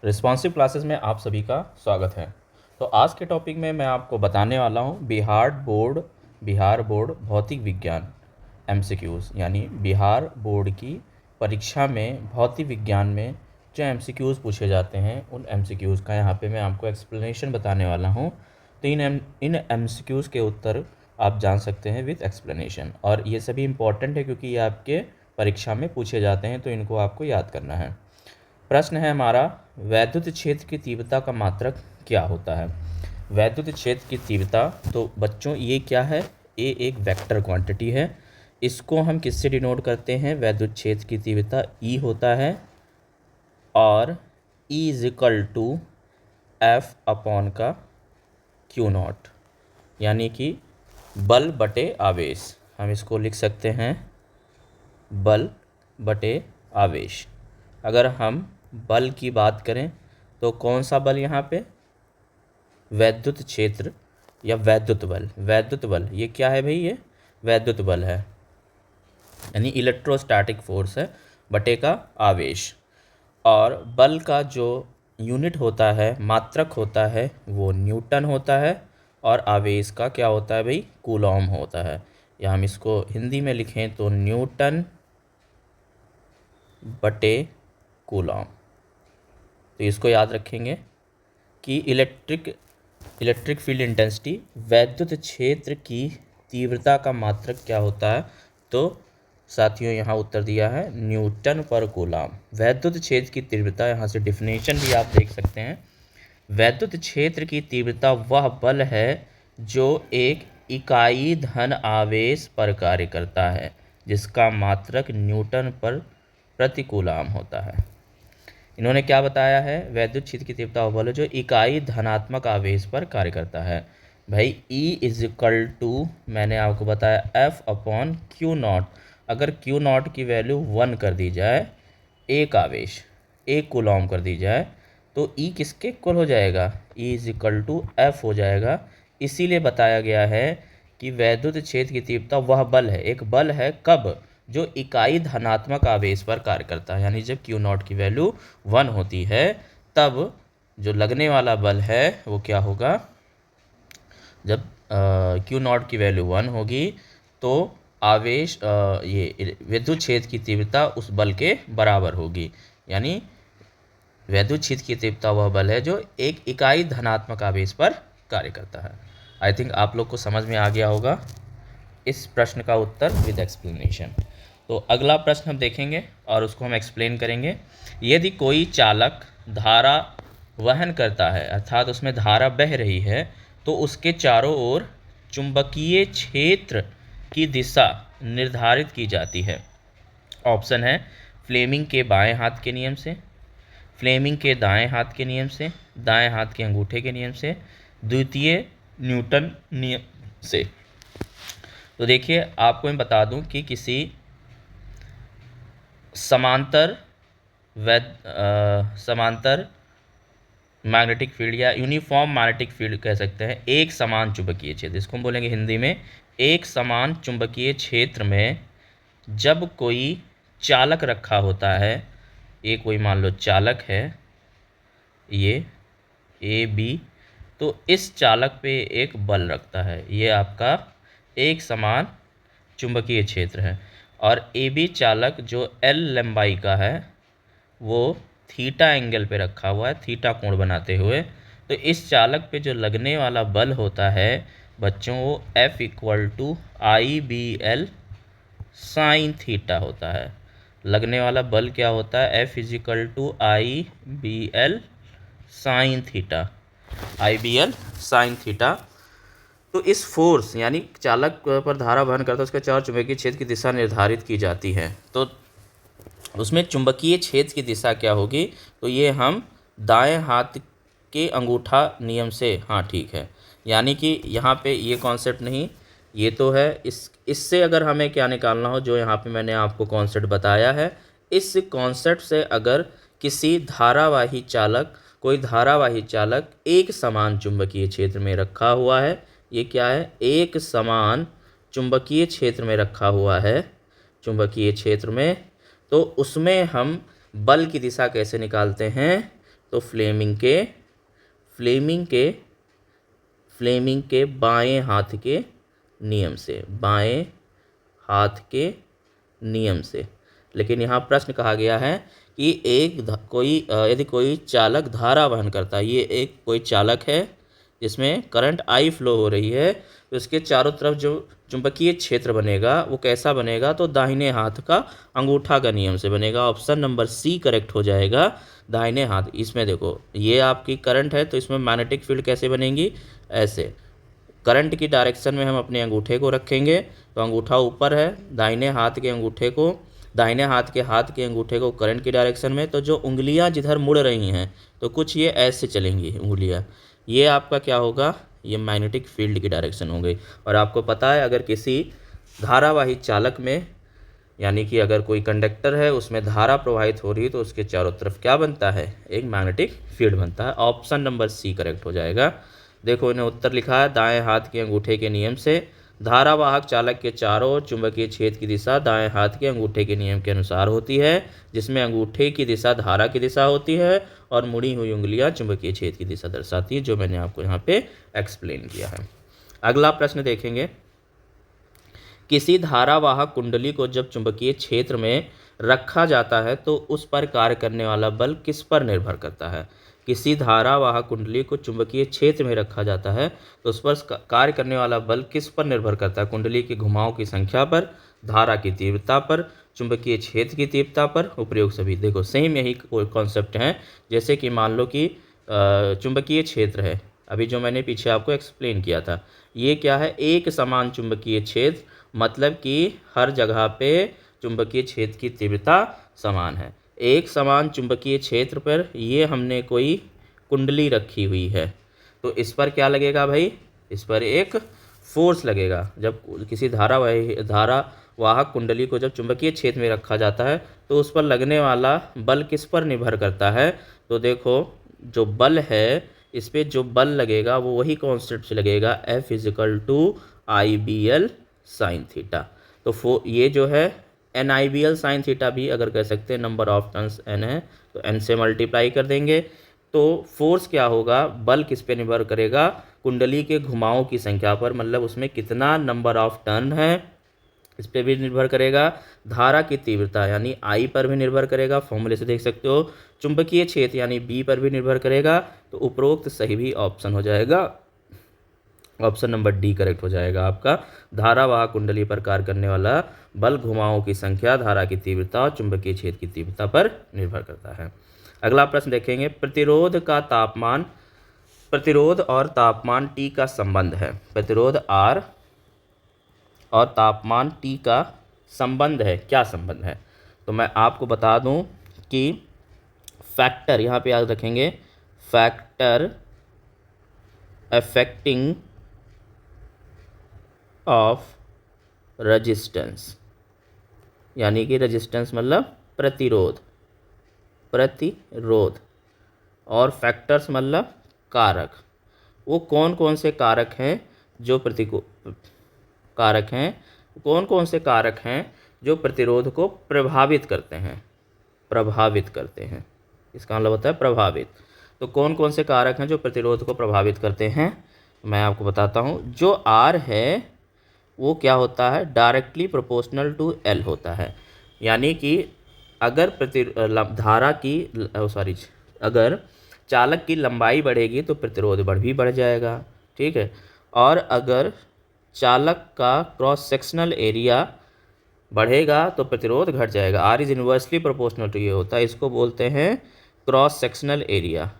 Responsive classes में आप सभी का स्वागत है। तो आज के टॉपिक में मैं आपको बताने वाला हूँ बिहार बोर्ड भौतिक विज्ञान एमसीक्यूज़, यानी बिहार बोर्ड की परीक्षा में भौतिक विज्ञान में जो एमसीक्यूज़ पूछे जाते हैं उन एमसीक्यूज़ का यहाँ पे मैं आपको एक्सप्लेनेशन बताने वाला हूँ। तो इन एमसीक्यूज़ के उत्तर आप जान सकते हैं विथ एक्सप्लेनेशन, और ये सभी इम्पॉर्टेंट है क्योंकि ये आपके परीक्षा में पूछे जाते हैं, तो इनको आपको याद करना है। प्रश्न है हमारा, वैद्युत क्षेत्र की तीव्रता का मात्रक क्या होता है। वैद्युत क्षेत्र की तीव्रता, तो बच्चों ये क्या है, ये एक वेक्टर क्वांटिटी है। इसको हम किससे डिनोट करते हैं, वैद्युत क्षेत्र की तीव्रता ई होता है, और E is equal to F upon का क्यू नॉट, यानी कि बल बटे आवेश। हम इसको लिख सकते हैं बल बटे आवेश। अगर हम बल की बात करें तो कौन सा बल यहाँ पे, वैद्युत क्षेत्र या वैद्युत बल ये क्या है भाई, ये वैद्युत बल है, यानी इलेक्ट्रोस्टैटिक फोर्स है, बटे का आवेश। और बल का जो यूनिट होता है, मात्रक होता है, वो न्यूटन होता है, और आवेश का क्या होता है भाई, कूलॉम होता है। या हम इसको हिंदी में लिखें तो न्यूटन बटे कूलॉम। तो इसको याद रखेंगे कि इलेक्ट्रिक फील्ड इंटेंसिटी, वैद्युत क्षेत्र की तीव्रता का मात्रक क्या होता है। तो साथियों यहाँ उत्तर दिया है न्यूटन पर कूलॉम। वैद्युत क्षेत्र की तीव्रता, यहाँ से डिफिनेशन भी आप देख सकते हैं। वैद्युत क्षेत्र की तीव्रता वह बल है जो एक इकाई धन आवेश पर कार्य करता है, जिसका मात्रक न्यूटन पर प्रति कूलॉम होता है। इन्होंने क्या बताया है, वैद्युत क्षेत्र की तीव्रता वह बल है जो इकाई धनात्मक आवेश पर कार्य करता है। भाई E इज इक्वल टू, मैंने आपको बताया F अपॉन क्यू नॉट। अगर क्यू नॉट की वैल्यू 1 कर दी जाए, एक आवेश एक कूलॉम कर दी जाए, तो E किसके इक्वल हो जाएगा, E is equal to F हो जाएगा। इसीलिए बताया गया है कि वैद्युत क्षेत्र की तीव्रता वह बल है, एक बल है कब, जो इकाई धनात्मक आवेश पर कार्य करता है। यानी जब क्यू नॉट की वैल्यू 1 होती है, तब जो लगने वाला बल है वो क्या होगा, जब क्यू नॉट की वैल्यू 1 होगी तो आवेश ये विद्युत क्षेत्र की तीव्रता उस बल के बराबर होगी। यानी वैद्युत क्षेत्र की तीव्रता वह बल है जो एक इकाई धनात्मक आवेश पर कार्य करता है। आई थिंक आप लोग को समझ में आ गया होगा इस प्रश्न का उत्तर विद एक्सप्लेनेशन। तो अगला प्रश्न हम देखेंगे और उसको हम एक्सप्लेन करेंगे। यदि कोई चालक धारा वहन करता है, अर्थात उसमें धारा बह रही है, तो उसके चारों ओर चुंबकीय क्षेत्र की दिशा निर्धारित की जाती है। ऑप्शन है फ्लेमिंग के बाएं हाथ के नियम से, फ्लेमिंग के दाएं हाथ के नियम से, दाएं हाथ के अंगूठे के नियम से, द्वितीय न्यूटन नियम से। तो देखिए, आपको मैं बता दूं कि किसी समांतर मैग्नेटिक फील्ड या यूनिफॉर्म मैग्नेटिक फील्ड कह सकते हैं, एक समान चुंबकीय क्षेत्र, इसको हम बोलेंगे हिंदी में एक समान चुंबकीय क्षेत्र में जब कोई चालक रखा होता है, ये कोई मान लो चालक है, ये ए बी, तो इस चालक पे एक बल रखता है, ये आपका एक समान चुंबकीय क्षेत्र है। और ए बी चालक जो एल लंबाई का है, वो थीटा एंगल पे रखा हुआ है, थीटा कोण बनाते हुए। तो इस चालक पे जो लगने वाला बल होता है बच्चों, वो F equal to I B L sine theta होता है। लगने वाला बल क्या होता है, F is equal to I B L sine theta, I B L sine theta. तो इस फोर्स, यानी चालक पर धारा वहन करता है, उसके चार चुंबकीय क्षेत्र की दिशा निर्धारित की जाती है। तो उसमें चुंबकीय क्षेत्र की दिशा क्या होगी, तो ये हम दाएं हाथ के अंगूठा नियम से, हाँ ठीक है, यानी कि यहाँ पे ये कॉन्सेप्ट नहीं, ये तो है, इससे अगर हमें क्या निकालना हो, जो यहाँ पे मैंने आपको कॉन्सेप्ट बताया है, इस कॉन्सेप्ट से अगर किसी कोई धारावाही चालक एक समान चुंबकीय क्षेत्र में रखा हुआ है, ये क्या है, एक समान चुंबकीय क्षेत्र में रखा हुआ है, चुंबकीय क्षेत्र में, तो उसमें हम बल की दिशा कैसे निकालते हैं, तो फ्लेमिंग के बाएं हाथ के नियम से, बाएं हाथ के नियम से। लेकिन यहाँ प्रश्न कहा गया है कि यदि कोई चालक धारा वहन करता है, ये एक कोई चालक है जिसमें करंट आई फ्लो हो रही है, तो इसके चारों तरफ जो चुंबकीय क्षेत्र बनेगा वो कैसा बनेगा, तो दाहिने हाथ का अंगूठा का नियम से बनेगा। ऑप्शन नंबर सी करेक्ट हो जाएगा, दाहिने हाथ। इसमें देखो ये आपकी करंट है, तो इसमें मैग्नेटिक फील्ड कैसे बनेगी, ऐसे करंट की डायरेक्शन में हम अपने अंगूठे को रखेंगे, तो अंगूठा ऊपर है, दाहिने हाथ के हाथ के अंगूठे को करंट की डायरेक्शन में, तो जो उंगलियां जिधर मुड़ रही हैं तो कुछ ये ऐसे चलेंगी उंगलियां, ये आपका क्या होगा, ये मैग्नेटिक फील्ड की डायरेक्शन हो गई। और आपको पता है अगर किसी धारावाही चालक में, यानी कि अगर कोई कंडक्टर है उसमें धारा प्रवाहित हो रही है, तो उसके चारों तरफ क्या बनता है, एक मैग्नेटिक फील्ड बनता है। ऑप्शन नंबर सी करेक्ट हो जाएगा। देखो इन्हें उत्तर लिखा है, दाएं हाथ के अंगूठे के नियम से धारावाहक चालक के चारों ओर चुंबकीय क्षेत्र की दिशा दाएं हाथ के अंगूठे के नियम के अनुसार होती है, जिसमें अंगूठे की दिशा धारा की दिशा होती है और मुड़ी हुई उंगलियां चुंबकीय क्षेत्र की दिशा दर्शाती है, जो मैंने आपको यहाँ पे एक्सप्लेन किया है। अगला प्रश्न देखेंगे, किसी धारावाहक कुंडली को जब चुंबकीय क्षेत्र में रखा जाता है तो उस पर कार्य करने वाला बल किस पर निर्भर करता है। किसी धारावाहक कुंडली को चुंबकीय क्षेत्र में रखा जाता है तो उस पर कार्य करने वाला बल किस पर निर्भर करता है, कुंडली के घुमाव की संख्या पर, धारा की तीव्रता पर, चुंबकीय क्षेत्र की तीव्रता पर, उपयोग सभी। देखो सेम यही कॉन्सेप्ट है, जैसे कि मान लो कि चुंबकीय क्षेत्र है, अभी जो मैंने पीछे आपको एक्सप्लेन किया था, ये क्या है, एक समान चुंबकीय क्षेत्र, मतलब कि हर जगह पे चुंबकीय क्षेत्र की तीव्रता समान है। एक समान चुंबकीय क्षेत्र पर ये हमने कोई कुंडली रखी हुई है, तो इस पर क्या लगेगा भाई, इस पर एक फोर्स लगेगा। जब किसी धारावाहक कुंडली को जब चुंबकीय क्षेत्र में रखा जाता है तो उस पर लगने वाला बल किस पर निर्भर करता है, तो देखो जो बल है, इस पर जो बल लगेगा वो वही कॉन्सेप्ट से लगेगा, F=IBL साइन थीटा। तो ये जो है NIBL साइन थीटा भी अगर कह सकते हैं, नंबर ऑफ टर्न्स n है तो n से मल्टीप्लाई कर देंगे। तो फोर्स क्या होगा, बल किस पे निर्भर करेगा, कुंडली के घुमावों की संख्या पर, मतलब उसमें कितना नंबर ऑफ टर्न है इस पर भी निर्भर करेगा। धारा की तीव्रता यानी I पर भी निर्भर करेगा, फॉर्मूले से देख सकते हो। चुंबकीय क्षेत्र यानी B पर भी निर्भर करेगा। तो उपरोक्त सही भी ऑप्शन हो जाएगा, ऑप्शन नंबर डी करेक्ट हो जाएगा आपका। धारावाहक कुंडली पर कार्य करने वाला बल घुमावों की संख्या, धारा की तीव्रता और चुंबकीय क्षेत्र की तीव्रता पर निर्भर करता है। अगला प्रश्न देखेंगे, प्रतिरोध और तापमान T का संबंध है। प्रतिरोध R और तापमान T का संबंध है, क्या संबंध है, तो मैं आपको बता दूं कि फैक्टर, यहाँ पे याद रखेंगे, फैक्टर अफेक्टिंग ऑफ रेजिस्टेंस, यानी कि रेजिस्टेंस मतलब प्रतिरोध, और फैक्टर्स मतलब कारक। वो कौन कौन से कारक हैं जो प्रतिरोध को प्रभावित करते हैं, इसका मतलब होता है प्रभावित। तो कौन कौन से कारक हैं जो प्रतिरोध को प्रभावित करते हैं, मैं आपको बताता हूँ। जो R है वो क्या होता है, डायरेक्टली प्रोपोर्शनल टू L होता है, यानी कि अगर अगर चालक की लंबाई बढ़ेगी तो प्रतिरोध बढ़ जाएगा, ठीक है। और अगर चालक का क्रॉस सेक्शनल एरिया बढ़ेगा तो प्रतिरोध घट जाएगा। R is inversely proportional to, ये होता है, इसको बोलते हैं क्रॉस सेक्शनल एरिया,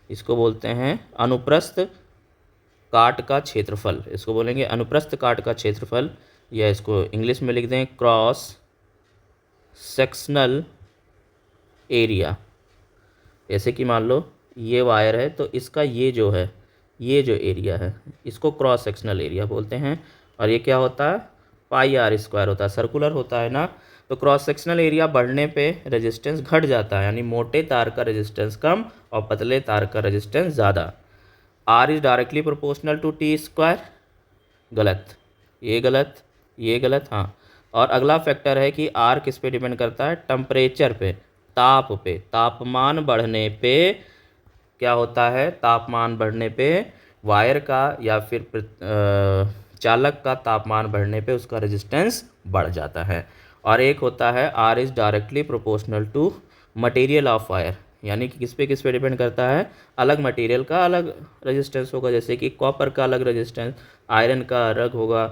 इसको बोलते हैं अनुप्रस्थ काट का क्षेत्रफल, इसको बोलेंगे अनुप्रस्थ काट का क्षेत्रफल, या इसको इंग्लिश में लिख दें क्रॉस सेक्शनल एरिया। जैसे कि मान लो ये वायर है तो इसका ये जो एरिया है इसको क्रॉस सेक्शनल एरिया बोलते हैं, और ये क्या होता है, πr² होता है, सर्कुलर होता है ना। तो क्रॉस सेक्शनल एरिया बढ़ने पे रेजिस्टेंस घट जाता है, यानी मोटे तार का रेजिस्टेंस कम और पतले तार का रेजिस्टेंस ज़्यादा। R is directly proportional to T², गलत, ये गलत, हाँ। और अगला फैक्टर है कि R किस पे डिपेंड करता है, टेम्परेचर पे, तापमान बढ़ने पे क्या होता है, तापमान बढ़ने पे वायर का या फिर चालक का तापमान बढ़ने पे उसका रेजिस्टेंस बढ़ जाता है। और एक होता है R is directly proportional to material of wire, यानी कि किस पे डिपेंड करता है, अलग मटेरियल का अलग रेजिस्टेंस होगा, जैसे कि कॉपर का अलग रेजिस्टेंस, आयरन का अलग होगा,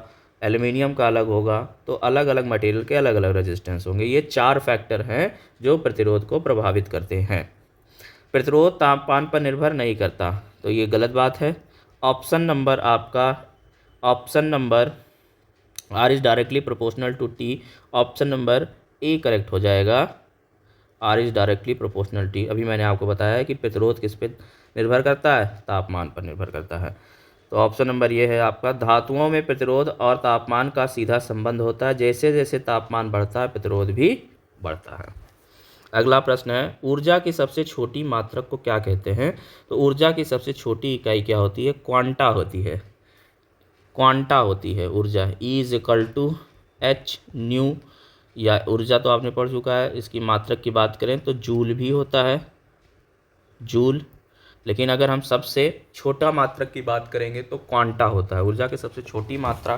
एल्युमिनियम का अलग होगा, तो अलग अलग मटेरियल के अलग अलग रेजिस्टेंस होंगे। ये 4 फैक्टर हैं जो प्रतिरोध को प्रभावित करते हैं। प्रतिरोध तापमान पर निर्भर नहीं करता, तो ये गलत बात है। ऑप्शन नंबर आपका, option number R is directly proportional to T, option number A correct हो जाएगा। R is directly proportional T, अभी मैंने आपको बताया है कि प्रतिरोध किस पे निर्भर करता है, तापमान पर निर्भर करता है। तो ऑप्शन नंबर ये है आपका। धातुओं में प्रतिरोध और तापमान का सीधा संबंध होता है, जैसे जैसे तापमान बढ़ता है प्रतिरोध भी बढ़ता है। अगला प्रश्न है, ऊर्जा की सबसे छोटी मात्रक को क्या कहते हैं? तो ऊर्जा की सबसे छोटी इकाई क्या होती है? क्वांटा होती है, क्वांटा होती है ऊर्जा। E is equal to H nu, या ऊर्जा तो आपने पढ़ चुका है। इसकी मात्रक की बात करें तो जूल भी होता है, जूल। लेकिन अगर हम सबसे छोटा मात्रक की बात करेंगे तो क्वांटा होता है। ऊर्जा की सबसे छोटी मात्रा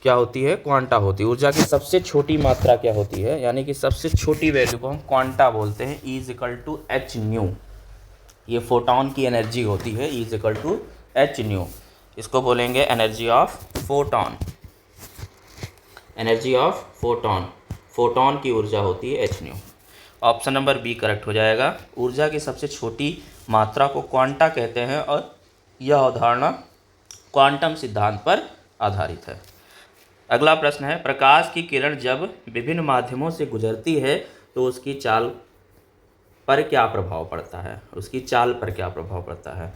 क्या होती है? क्वांटा होती है। ऊर्जा की सबसे छोटी मात्रा क्या होती है, यानी कि सबसे छोटी वैल्यू को हम क्वांटा बोलते हैं। E is equal to H nu, ये फोटॉन की एनर्जी होती है। E is equal to H nu, इसको बोलेंगे energy of photon, energy of photon, photon की ऊर्जा होती है H nu. Option number B correct हो जाएगा। ऊर्जा की सबसे छोटी मात्रा को क्वांटा कहते हैं और यह अवधारणा क्वांटम सिद्धांत पर आधारित है। अगला प्रश्न है, प्रकाश की किरण जब विभिन्न माध्यमों से गुजरती है तो उसकी चाल पर क्या प्रभाव पड़ता है? उसकी चाल पर क्या प्रभाव पड़ता है?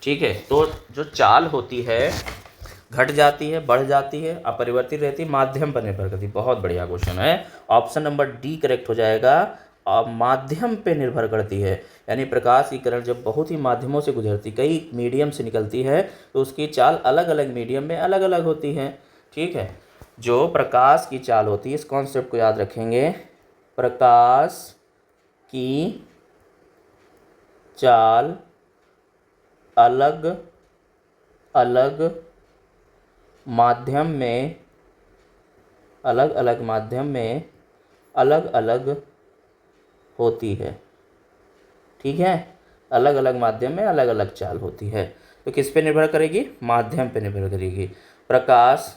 ठीक है, तो जो चाल होती है घट जाती है, बढ़ जाती है, अपरिवर्तित रहती है, माध्यम पर निर्भर करती है। बहुत बढ़िया क्वेश्चन है, ऑप्शन नंबर डी करेक्ट हो जाएगा। और माध्यम पे निर्भर करती है, यानी प्रकाश की किरण जब बहुत ही माध्यमों से गुजरती, कई मीडियम से निकलती है, तो उसकी चाल अलग अलग मीडियम में अलग अलग होती है। ठीक है, जो प्रकाश की चाल होती है, इस कॉन्सेप्ट को याद रखेंगे, प्रकाश की चाल अलग अलग माध्यम में, अलग अलग माध्यम में अलग अलग होती है। ठीक है, अलग अलग माध्यम में अलग अलग चाल होती है। तो किस पे निर्भर करेगी? माध्यम पे निर्भर करेगी। प्रकाश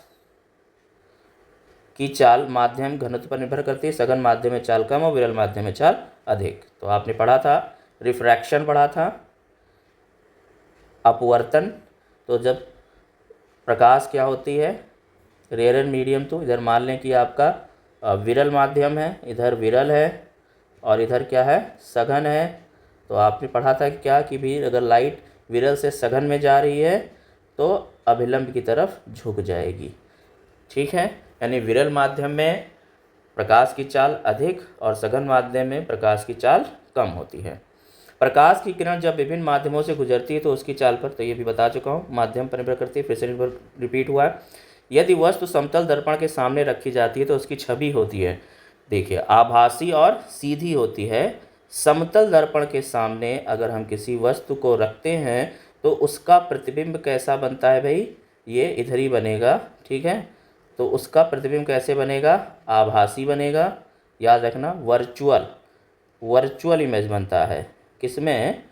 की चाल माध्यम घनत्व पर निर्भर करती है। सघन माध्यम में चाल कम और विरल माध्यम में चाल अधिक। तो आपने पढ़ा था, रिफ्रैक्शन पढ़ा था, अपवर्तन। तो जब प्रकाश क्या होती है, रेयर मीडियम, तो इधर मान लें कि आपका विरल माध्यम है, इधर विरल है और इधर क्या है, सघन है। तो आपने पढ़ा था कि क्या कि भी अगर लाइट विरल से सघन में जा रही है तो अभिलंब की तरफ झुक जाएगी। ठीक है, यानी विरल माध्यम में प्रकाश की चाल अधिक और सघन माध्यम में प्रकाश की चाल कम होती है। प्रकाश की किरण जब विभिन्न माध्यमों से गुजरती है तो उसकी चाल पर, तो ये भी बता चुका हूँ, माध्यम पर निर्भर करती है, फिर से निर्भर रिपीट हुआ है। यदि वस्तु समतल दर्पण के सामने रखी जाती है तो उसकी छवि होती है, देखिए, आभासी और सीधी होती है। समतल दर्पण के सामने अगर हम किसी वस्तु को रखते हैं तो उसका प्रतिबिंब कैसा बनता है भाई? ये इधर ही बनेगा। ठीक है, तो उसका प्रतिबिंब कैसे बनेगा? आभासी बनेगा। याद रखना, वर्चुअल इमेज बनता है। किसमें?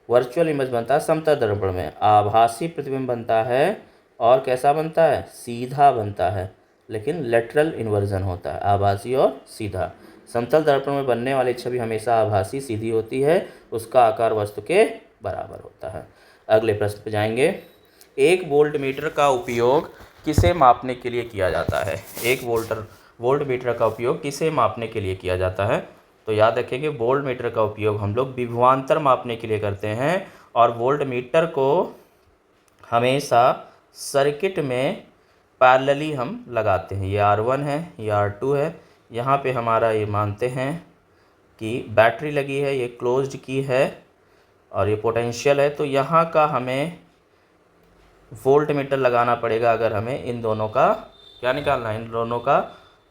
वर्चुअल इमेज बनता है समतल दर्पण में। आभासी प्रतिबिंब बनता है और कैसा बनता है? सीधा बनता है, लेकिन लेटरल इन्वर्जन होता है, आभासी और सीधा। समतल दर्पण में बनने वाली छवि हमेशा आभासी सीधी होती है, उसका आकार वस्तु के बराबर होता है। अगले प्रश्न पर जाएंगे। एक वोल्टमीटर का उपयोग किसे मापने के लिए किया जाता है? एक वोल्टमीटर का उपयोग किसे मापने के लिए किया जाता है? तो याद रखेंगे, वोल्टमीटर का उपयोग हम लोग विभवांतर मापने के लिए करते हैं और वोल्टमीटर को हमेशा सर्किट में पैरेलली हम लगाते हैं। ये R1 है, ये R2 है। यहाँ पे हमारा ये मानते हैं कि बैटरी लगी है, ये क्लोज्ड की है और ये पोटेंशियल है। तो यहाँ का हमें वोल्टमीटर लगाना पड़ेगा अगर हमें इन दोनों का क्या निकालना है, इन दोनों का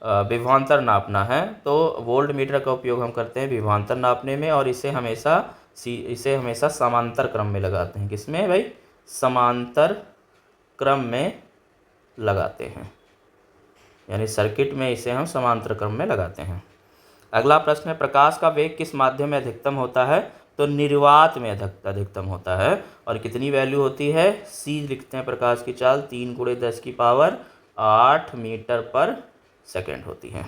विभवांतर नापना है। तो वोल्टमीटर का उपयोग हम करते हैं विभवांतर नापने में और इसे हमेशा इसे हमेशा समांतर क्रम में लगाते हैं। किसमें भाई? समांतर क्रम में लगाते हैं, यानी सर्किट में इसे हम समांतर क्रम में लगाते हैं। अगला प्रश्न है, प्रकाश का वेग किस माध्यम में अधिकतम होता है? तो निर्वात में अधिकतम होता है। और कितनी वैल्यू होती है? सी लिखते हैं प्रकाश की चाल 3 × 10⁸ मीटर पर सेकेंड होती है।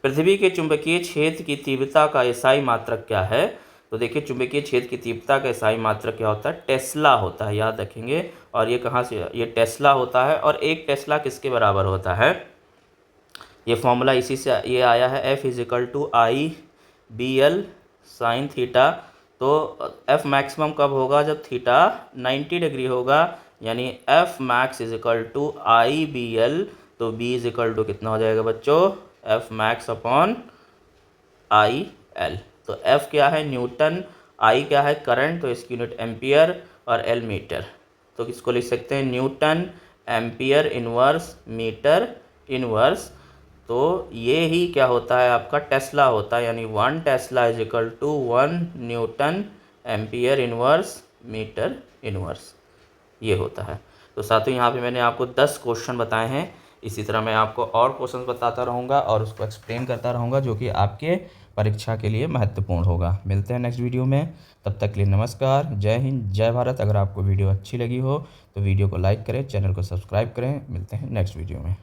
पृथ्वी के चुंबकीय क्षेत्र की तीव्रता का एसआई मात्रक क्या है? तो देखिए, चुंबकीय क्षेत्र की तीव्रता का एसआई मात्रक क्या होता है? टेस्ला होता है, याद रखेंगे। और ये कहाँ से? ये टेस्ला होता है। और एक टेस्ला किसके बराबर होता है? ये फॉर्मूला इसी से ये आया है, F = I/BL sin थीटा। तो F मैक्सिमम कब होगा? जब थीटा 90 डिग्री होगा, यानी F मैक्स = I/BL। तो B = कितना हो जाएगा बच्चों? F max upon IL। तो F क्या है? न्यूटन, I क्या है? करंट, तो इसकी यूनिट एम्पियर, और L मीटर। तो किसको लिख सकते हैं? Newton, ampere inverse, metre inverse. तो ये ही क्या होता है? आपका टेस्ला होता है, यानी 1 tesla = 1 newton ampere inverse metre inverse, ये होता है। तो साथियों, यहाँ पे मैंने आपको 10 क्वेश्चन बताए हैं। इसी तरह मैं आपको और क्वेश्चन बताता रहूँगा और उसको एक्सप्लेन करता रहूँगा, जो कि आपके परीक्षा के लिए महत्वपूर्ण होगा। मिलते हैं नेक्स्ट वीडियो में, तब तक के लिए नमस्कार, जय हिंद, जय भारत। अगर आपको वीडियो अच्छी लगी हो तो वीडियो को लाइक करें, चैनल को सब्सक्राइब करें। मिलते हैं नेक्स्ट वीडियो में।